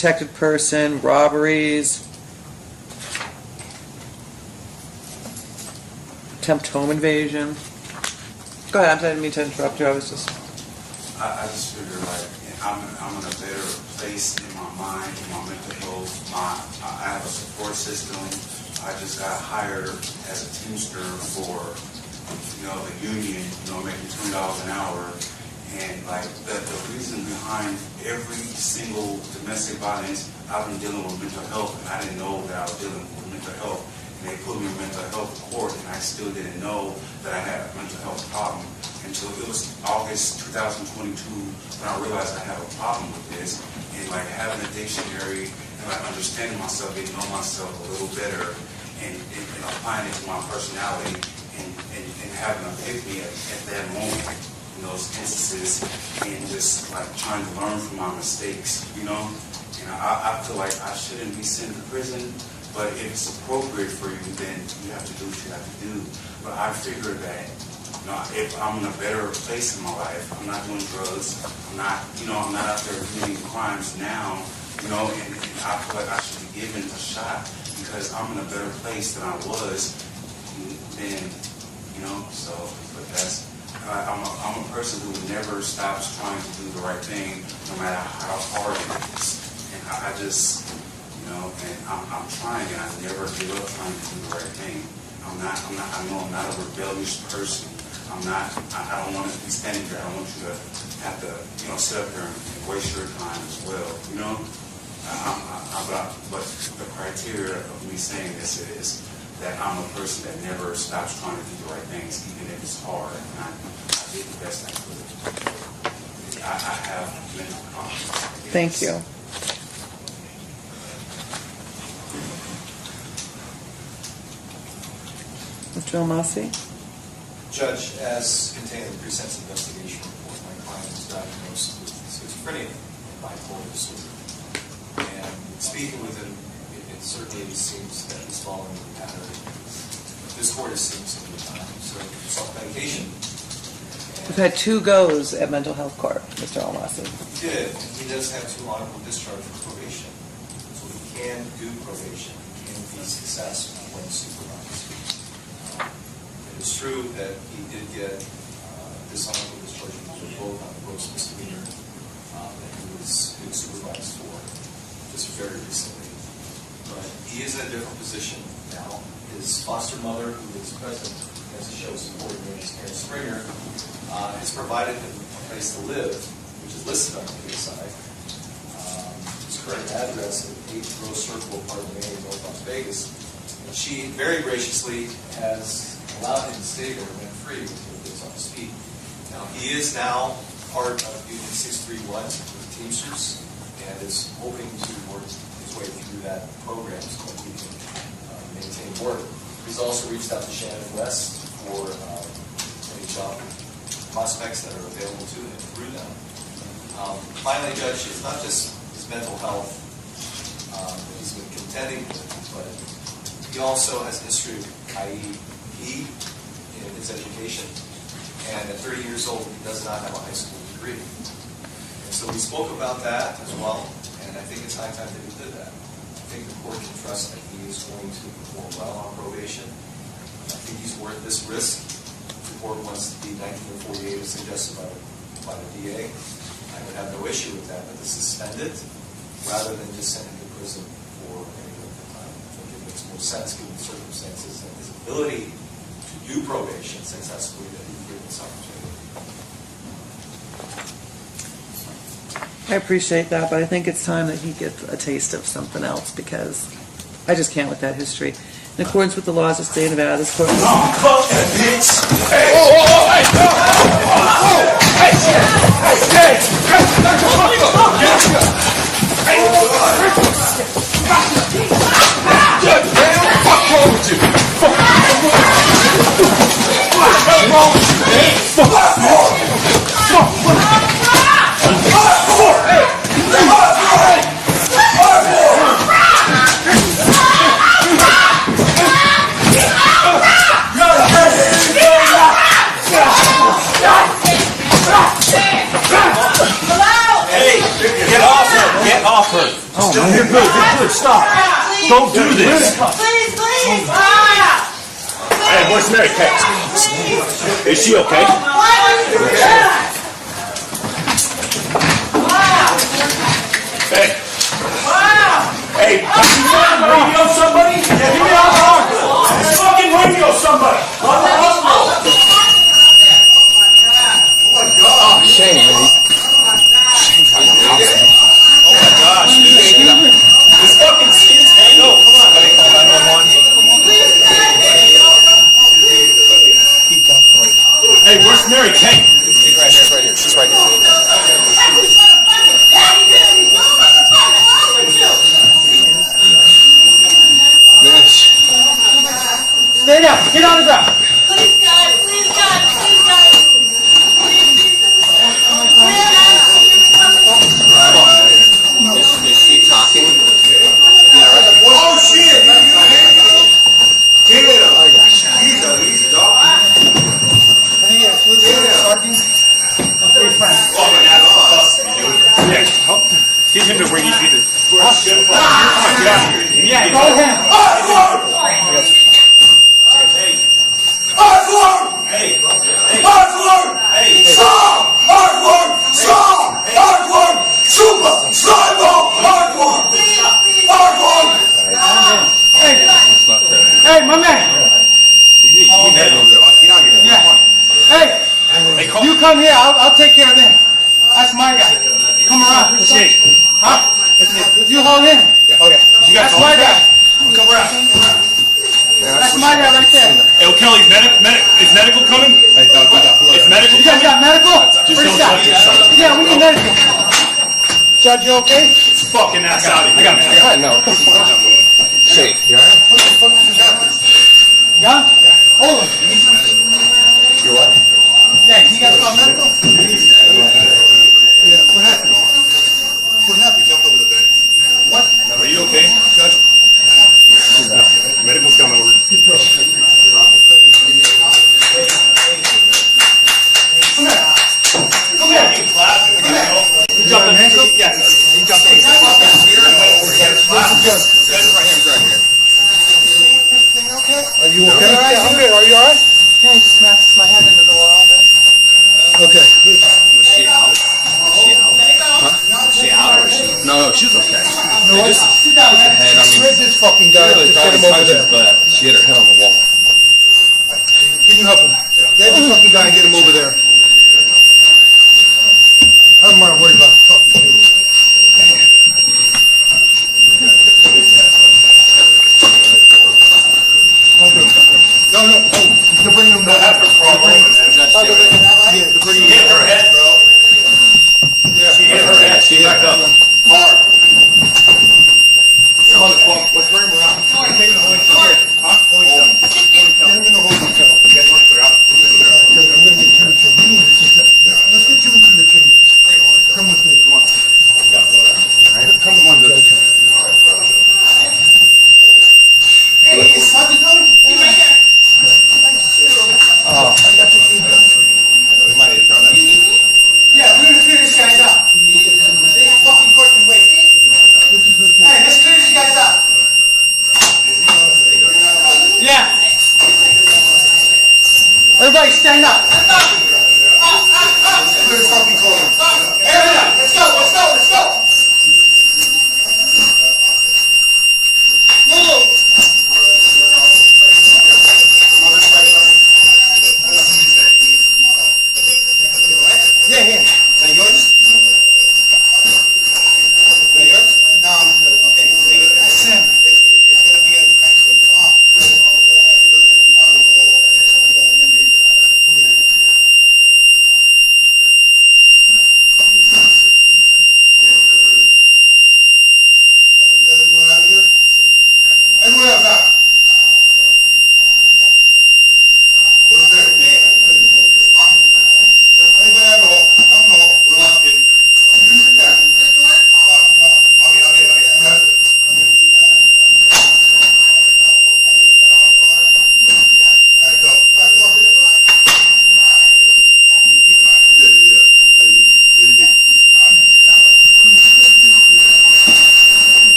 protected person, robberies, attempt home invasion. Go ahead, I didn't mean to interrupt you. I just figure like I'm in a better place in my mind, in my mental health. I have a support system. I just got hired as a teamster for, the union, making $20 an hour. And like the reason behind every single domestic violence, I've been dealing with mental health, and I didn't know that I was dealing with mental health. And they put me in mental health court, and I still didn't know that I had a mental health problem until it was August 2022 when I realized I had a problem with this. And like having a dictionary and like understanding myself, getting to know myself a little better, and applying it to my personality, and having an epiphany at that moment in those instances, and just like trying to learn from my mistakes, And I feel like I shouldn't be sent to prison, but if it's appropriate for you, then you have to do what you have to do. But I figure that if I'm in a better place in my life, I'm not doing drugs, I'm not out there committing crimes now, and I feel like I should be given a shot because I'm in a better place than I was then, so, but that's, I'm a person who never stops trying to do the right thing, no matter how hard it is. And I just, and I'm trying, and I never give up trying to do the right thing. I know I'm not a rebellious person. I don't want to be standing there. I don't want you to have to, sit up there and waste your time as well, But the criteria of me saying this is that I'm a person that never stops trying to do the right things, even if it's hard. And I did the best I could. I have mental problems. thank you. Mr. Almasi? Judge, as contained in the pre-sentence investigation report, my client was diagnosed with schizophrenia and bipolar disorder. And speaking with him, it certainly seems that he's following the pattern this court has seen some of the time. So self-medication. We've had 2 goes at mental health court, Mr. Almasi. He did. He does have 2 honorable discharge from probation. So he can do probation. He can be successful when supervised. It is true that he did get dishonorable discharge from both on gross misdemeanor that he was being supervised for just very recently. But he is in a different position now. His foster mother, who is present, as it shows, her name is Karen Springer, has provided him a place to live, which is listed on the PSI. His current address is 8 Rose Circle, Apartment A, North Las Vegas. And she very graciously has allowed him to stay there rent-free until he gets on his feet. Now, he is now part of Union 631 with Teamsters and is hoping to work his way through that program so that he can maintain work. He's also reached out to Shannon West for any job prospects that are available to him through them. Finally, Judge, it's not just his mental health that he's been contending with, but he also has a history of IEP in his education. And at 30 years old, he does not have a high school degree. And so we spoke about that as well, and I think it's high time that he did that. I think the court can trust that he is going to perform well on probation. I think he's worth this risk. The court wants to be 1948 as suggested by the DA. I would have no issue with that, but to suspend it rather than just send him to prison for any length of time. I think it makes more sense given the circumstances and his ability to do probation successfully that he given this opportunity. I appreciate that, but I think it's time that he gets a taste of something else because I just can't with that history. In accordance with the laws of the state of Nevada, this court... hurt. Oh, no, you're good. You're good. Stop. Don't do this. Please, please! Hey, where's Mary Kay? Is she okay? Hey. Hey, can you fucking radio somebody? Yeah, give me alcohol. Fucking radio somebody. Oh, shame, man. Oh my gosh, dude. This fucking skin's hanging. No, come on, buddy. Call 911. Hey, where's Mary Kay? She's right here. She's right here. Stay down. Get on the ground. Please, God, please, God, please, God. Is she talking? Oh, shit! Damn! I got shot. He's a dog. Get him to where he's either. Yeah, go ahead. Hey, my man. Yeah. Hey, you come here. I'll take care of them. That's my guy. Come around. Huh? You hold him. Okay. That's my guy. Come around. That's my guy right there. Hey, Kelly, is medical coming? Is medical You guys coming? got medical? Just Where's don't that? touch yourself. Yeah, we need medical. Judge, you okay? Fucking ass out of here. I got it. No. Shane. Yeah? Hold him. You're what? Yeah, you guys got medical? Yeah, what happened? What happened? Jump over the bed. What? Are you okay? Judge? Medical's coming over. Come here. Come here. You clapping. You jumped in. Yes. You jumped in. Are you okay? Yeah, I'm good. Are you alright? Yeah, he just smashed my head into the wall there. Okay. Was she out? Is she out? Huh? Is she out or is she? No, she's okay. No, They just Sit down, man. head. I mean, where's this fucking guy? really Just get him over there. but she hit her head on the wall. Can you help him? Get the fucking guy and get him over there. I'm not worried about fucking you. No, they're bringing him down. Have her crawl over there. Yeah, they're bringing Hit him her down. head, bro. Yeah. She hit her head. She back up. Hard. Come on, the phone. Let's bring him around. Take him to the holy. Huh? Holy.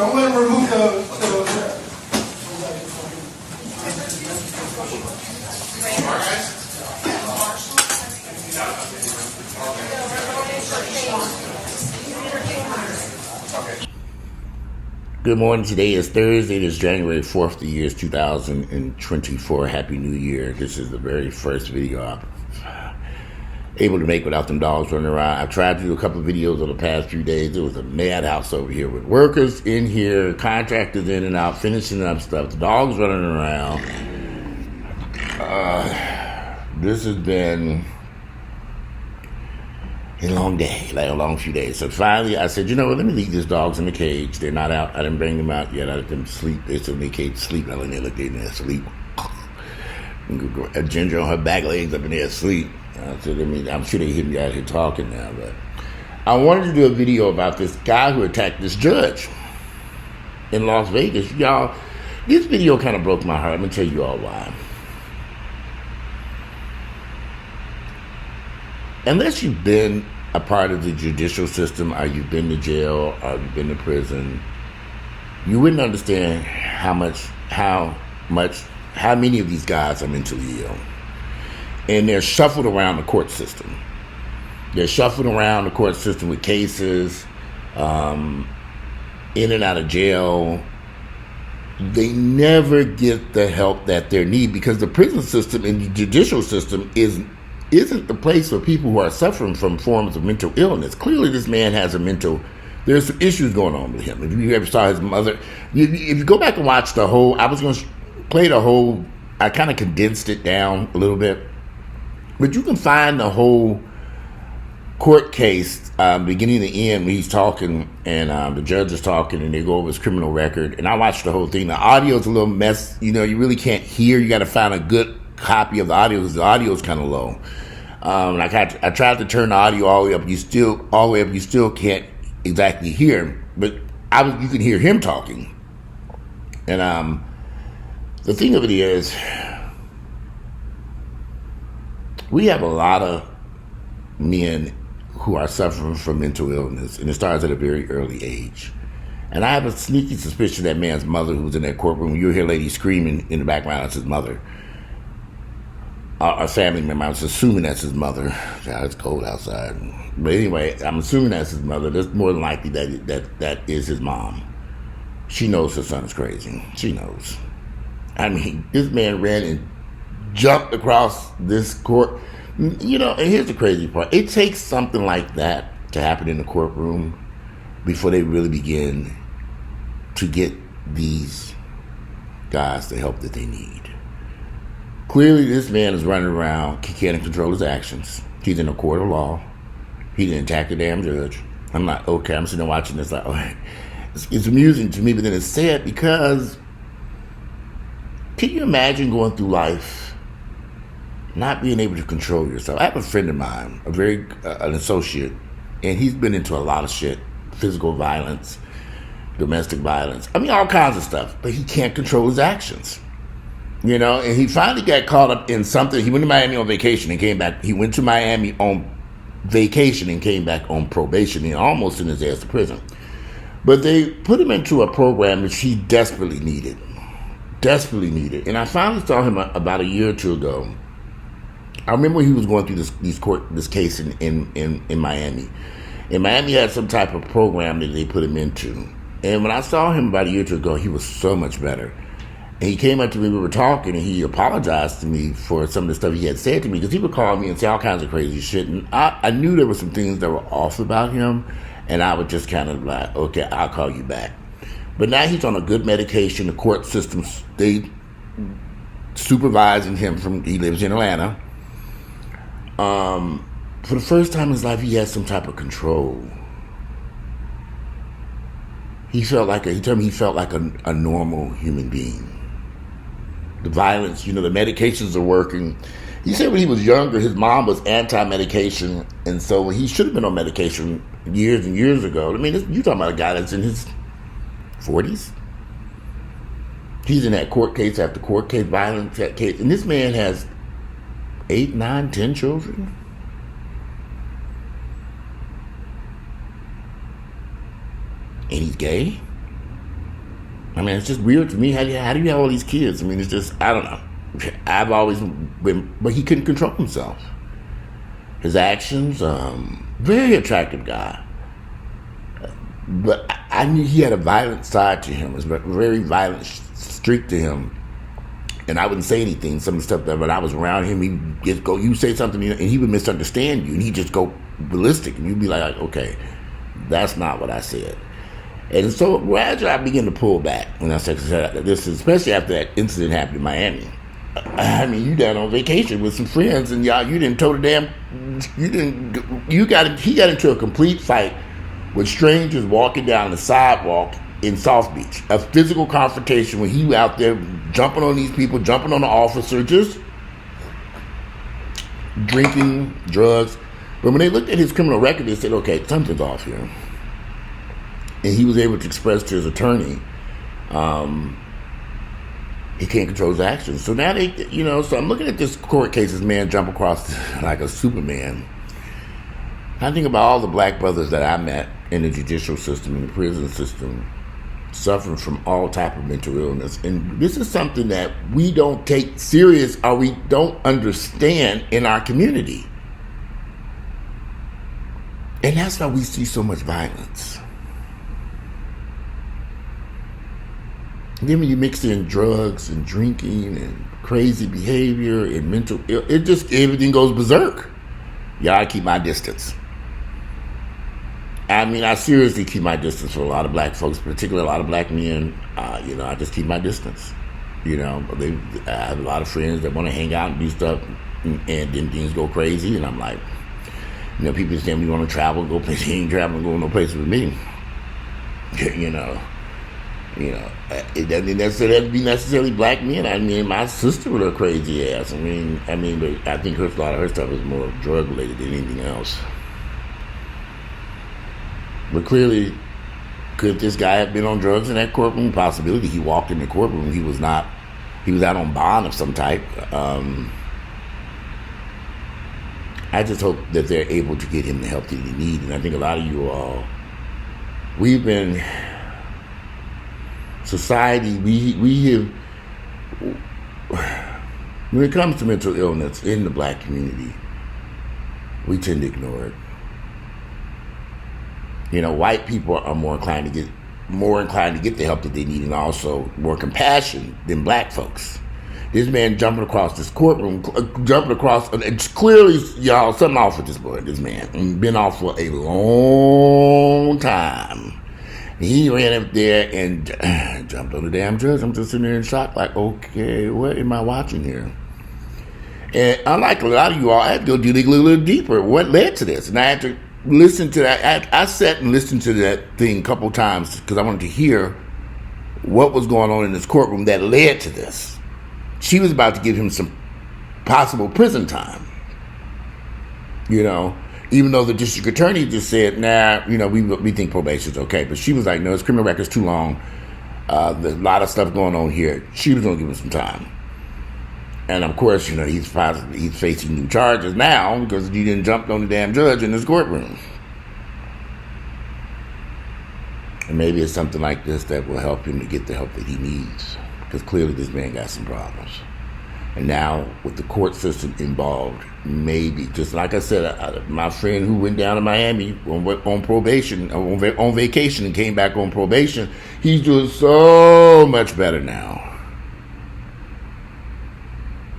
Don't let him remove the Good morning. Today is Thursday. It is January 4th. The year is 2024. Happy New Year. This is the very first video I'm able to make without them dogs running around. I've tried to do a couple of videos over the past few days. There was a madhouse over here with workers in here, contractors in and out, finishing up stuff. The dogs running around. This has been a long day, like a long few days. So finally, I said, you know what, let me leave these dogs in the cage. They're not out. I didn't bring them out yet. I let them sleep. They still in the cage sleep. I let them look in there asleep. A ginger on her back legs up in there asleep. I said, I'm sure they hear me out here talking now, but I wanted to do a video about this guy who attacked this judge in Las Vegas. Y'all, this video kind of broke my heart. I'm going to tell you all why. Unless you've been a part of the judicial system, or you've been to jail, or you've been to prison, you wouldn't understand how many of these guys are mentally ill. And they're shuffled around the court system. They're shuffled around the court system with cases, in and out of jail. They never get the help that they need because the prison system and the judicial system isn't the place for people who are suffering from forms of mental illness. Clearly, this man has there's some issues going on with him. If you ever saw his mother, if you go back and watch the whole, I was going to play the whole, I kind of condensed it down a little bit, but you can find the whole court case, beginning to end, when he's talking and the judge is talking and they go over his criminal record. And I watched the whole thing. The audio's a little mess. You know, you really can't hear. You got to find a good copy of the audio because the audio is kind of low. I tried to turn the audio all the way up. You still can't exactly hear him, but you can hear him talking. And the thing of it is, we have a lot of men who are suffering from mental illness, and it starts at a very early age. And I have a sneaky suspicion that man's mother, who was in that courtroom, you'll hear ladies screaming in the background, that's his mother. A family member, I was assuming that's his mother. God, it's cold outside. But anyway, I'm assuming that's his mother. That's more than likely that is his mom. She knows her son is crazy. She knows. I mean, this man ran and jumped across this court. You know, and here's the crazy part. It takes something like that to happen in the courtroom before they really begin to get these guys the help that they need. Clearly, this man is running around. He can't control his actions. He's in a court of law. He didn't attack the damn judge. I'm like, okay, I'm sitting there watching this like, oh, it's amusing to me, but then it's sad because can you imagine going through life not being able to control yourself? I have a friend of mine, an associate, and he's been into a lot of shit, physical violence, domestic violence. I mean, all kinds of stuff, but he can't control his actions. You know, and he finally got caught up in something. He went to Miami on vacation and came back. He went to Miami on vacation and came back on probation and almost sent his ass to prison. But they put him into a program that he desperately needed. And I finally saw him about a year or two ago. I remember he was going through this case in Miami. And Miami had some type of program that they put him into. And when I saw him about a year or two ago, he was so much better. And he came up to me, we were talking, and he apologized to me for some of the stuff he had said to me, because he would call me and say all kinds of crazy shit. And I knew there were some things that were off about him, and I would just kind of like, okay, I'll call you back. But now he's on a good medication. The court system, they supervising him he lives in Atlanta. For the first time in his life, he has some type of control. He told me he felt like a normal human being. The violence, the medications are working. He said when he was younger, his mom was anti-medication, and so he should have been on medication years and years ago. I mean, you're talking about a guy that's in his 40s. He's in that court case after court case, violence case, and this man has 8, 9, 10 children. And he's gay. I mean, it's just weird to me. How do you have all these kids? I mean, it's just, I don't know. I've always been, but he couldn't control himself. His actions, very attractive guy. But I knew he had a violent side to him. It was a very violent streak to him. And I wouldn't say anything, some of the stuff that when I was around him, he'd just go, you say something, and he would misunderstand you, and he'd just go ballistic, and you'd be like, okay, that's not what I said. And so gradually I began to pull back when I said this, especially after that incident happened in Miami. I mean, you down on vacation with some friends, and y'all, you didn't tow the damn, he got into a complete fight with strangers walking down the sidewalk in South Beach. A physical confrontation when he out there jumping on these people, jumping on the officer, just drinking, drugs. But when they looked at his criminal record, they said, okay, something's off here. And he was able to express to his attorney, he can't control his actions. So now they, so I'm looking at this court case, this man jump across like a Superman. I think about all the black brothers that I met in the judicial system, in the prison system, suffering from all type of mental illness. And this is something that we don't take serious or we don't understand in our community. And that's why we see so much violence. And then when you mix in drugs and drinking and crazy behavior and mental it just, everything goes berserk. Y'all keep my distance. I mean, I seriously keep my distance from a lot of black folks, particularly a lot of black men. I just keep my distance. I have a lot of friends that want to hang out and do stuff, and then things go crazy, and I'm like, people say we want to travel, go places. He ain't traveling, go no place with me. It doesn't necessarily have to be necessarily black men. I mean, my sister with her crazy ass. I mean, but I think a lot of her stuff is more drug related than anything else. But clearly, could this guy have been on drugs in that courtroom? Possibility. He walked in the courtroom. He was out on bond of some type. I just hope that they're able to get him the help that he needs. And I think a lot of you all, we've been, society, we have, when it comes to mental illness in the black community, we tend to ignore it. White people are more inclined to get the help that they need, and also more compassion than black folks. This man jumping across this courtroom, it's clearly, y'all, something off with this man. And been off for a long time. And he ran up there and jumped on the damn judge. I'm just sitting there in shock, like, okay, what am I watching here? And unlike a lot of you all, I had to go dig a little deeper. What led to this? And I had to listen to that. I sat and listened to that thing a couple times because I wanted to hear what was going on in this courtroom that led to this. She was about to give him some possible prison time. Even though the district attorney just said, nah, we think probation's okay. But she was like, no, his criminal record's too long. There's a lot of stuff going on here. She was going to give him some time. And of course, he's facing new charges now because he didn't jump on the damn judge in his courtroom. And maybe it's something like this that will help him to get the help that he needs. Because clearly this man got some problems. And now with the court system involved, maybe, just like I said, my friend who went down to Miami on probation, on vacation and came back on probation, he's doing so much better now.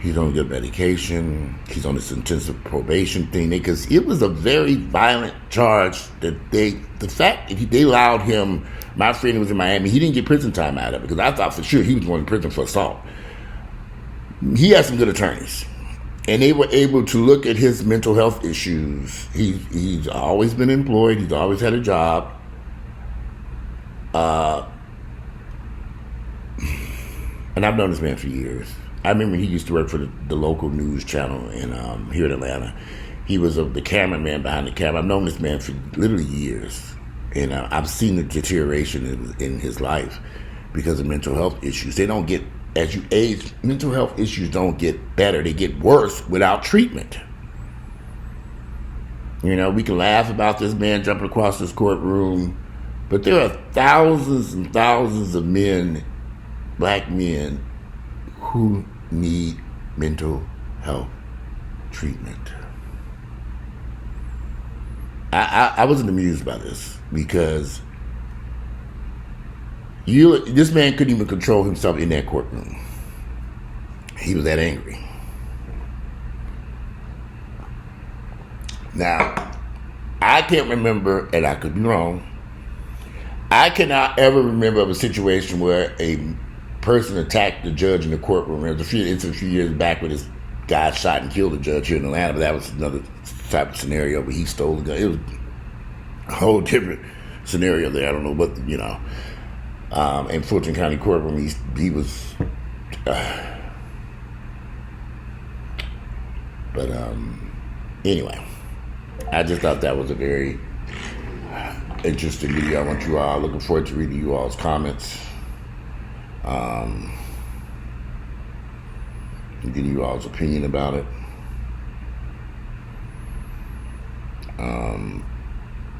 He's on good medication. He's on this intensive probation thing because it was a very violent charge that the fact that they allowed him, my friend who was in Miami, he didn't get prison time out of it because I thought for sure he was going to prison for assault. He had some good attorneys and they were able to look at his mental health issues. He's always been employed. He's always had a job. And I've known this man for years. I remember he used to work for the local news channel here in Atlanta. He was the cameraman behind the camera. I've known this man for literally years. And I've seen the deterioration in his life because of mental health issues. They don't get, as you age, mental health issues don't get better. They get worse without treatment. We can laugh about this man jumping across this courtroom, But there are thousands and thousands of men, black men, who need mental health treatment. I wasn't amused by this because this man couldn't even control himself in that courtroom. He was that angry. Now, I can't remember, and I could be wrong, I cannot ever remember of a situation where a person attacked the judge in the courtroom. It's a few years back when this guy shot and killed a judge here in Atlanta, but that was another type of scenario where he stole the gun. It was a whole different scenario there. I don't know what, in Fulton County courtroom, he was... anyway, I just thought that was a very interesting video. I want you all, looking forward to reading you all's comments. And getting you all's opinion about it.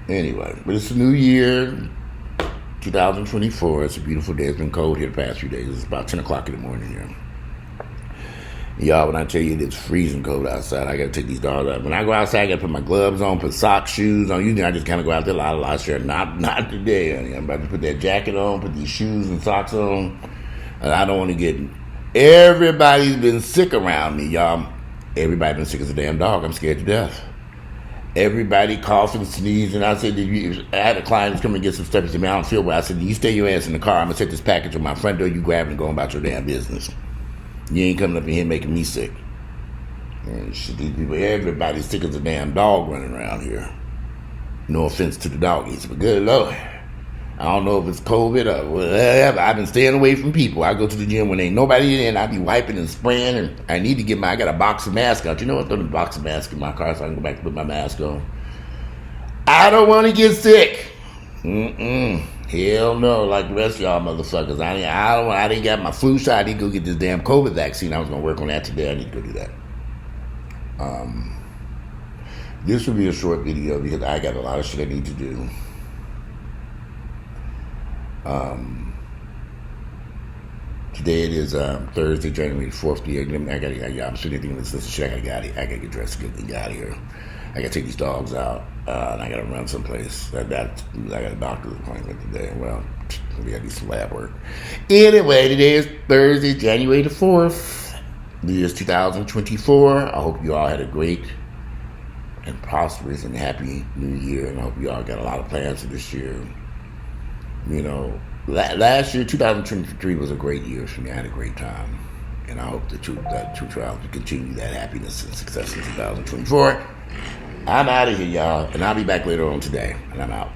Anyway, but it's a new year, 2024. It's a beautiful day. It's been cold here the past few days. It's about 10 o'clock in the morning here. Y'all, when I tell you it's freezing cold outside, I got to take these dogs out. When I go outside, I got to put my gloves on, put socks, shoes on. Usually I just kind of go out there a lot sure. Not today, honey. I'm about to put that jacket on, put these shoes and socks on. And I don't want to get... Everybody's been sick around me, y'all. Everybody been sick as a damn dog. I'm scared to death. Everybody coughing, sneezing. I said, I had a client who's coming to get some stuff. He said, man, I don't feel well. I said, you stay your ass in the car. I'm going to set this package on my front door. You grab it and go about your damn business. You ain't coming up in here making me sick. And shit, these people, everybody's sick as a damn dog running around here. No offense to the doggies, but good Lord. I don't know if it's COVID or whatever. I've been staying away from people. I go to the gym when ain't nobody in there, and I be wiping and spraying, and I need to I got a box of masks out. You know what? Throw the box of masks in my car so I can go back and put my mask on. I don't want to get sick. Hell no, like the rest of y'all motherfuckers. I didn't get my flu shot. I need to go get this damn COVID vaccine. I was going to work on that today. I need to go do that. This will be a short video because I got a lot of shit I need to do. Today it is Thursday, January 4th. I'm sitting thinking this shit. I gotta get dressed and get out of here. I gotta take these dogs out, and I gotta run someplace. I got a doctor's appointment today. Well, we gotta do some lab work. Anyway, today is Thursday, January the 4th. The year is 2024. I hope you all had a great and prosperous and happy new year, and I hope you all got a lot of plans for this year. Last year, 2023 was a great year for me. I had a great time. And I hope that True Trials will continue that happiness and success in 2024. I'm out of here, y'all. And I'll be back later on today. And I'm out.